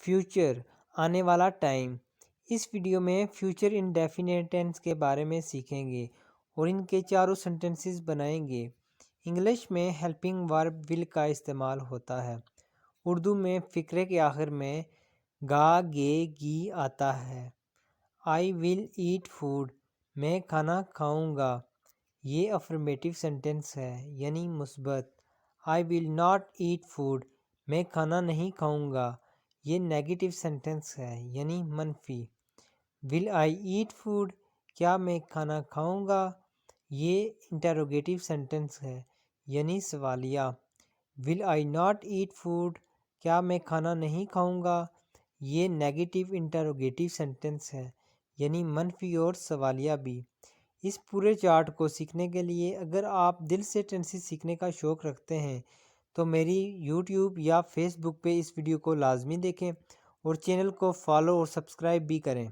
Future آنے والا time. اس video میں فیوچر انڈیفینٹ ٹینس کے بارے میں سیکھیں گے اور ان کے چاروں سینٹنسز بنائیں گے۔ انگلش میں ہیلپنگ ورب ول کا استعمال ہوتا ہے۔ اردو میں فقرے کے آخر میں گا گے گی آتا ہے۔ آئی ول ایٹ فوڈ، میں کھانا کھاؤں گا، یہ افرمیٹیو سینٹنس ہے یعنی مثبت۔ آئی ول ناٹ ایٹ فوڈ، میں کھانا نہیں کھاؤں گا، یہ نیگیٹو سینٹنس ہے یعنی منفی۔ ول آئی ایٹ فوڈ، کیا میں کھانا کھاؤں گا، یہ انٹروگیٹو سینٹنس ہے یعنی سوالیہ۔ ول آئی ناٹ ایٹ فوڈ، کیا میں کھانا نہیں کھاؤں گا، یہ نیگیٹو انٹروگیٹو سینٹنس ہے یعنی منفی اور سوالیہ بھی۔ اس پورے چارٹ کو سیکھنے کے لیے اگر آپ دل سے ٹینسز سیکھنے کا شوق رکھتے ہیں تو میری یوٹیوب یا فیس بک پہ اس ویڈیو کو لازمی دیکھیں اور چینل کو فالو اور سبسکرائب بھی کریں۔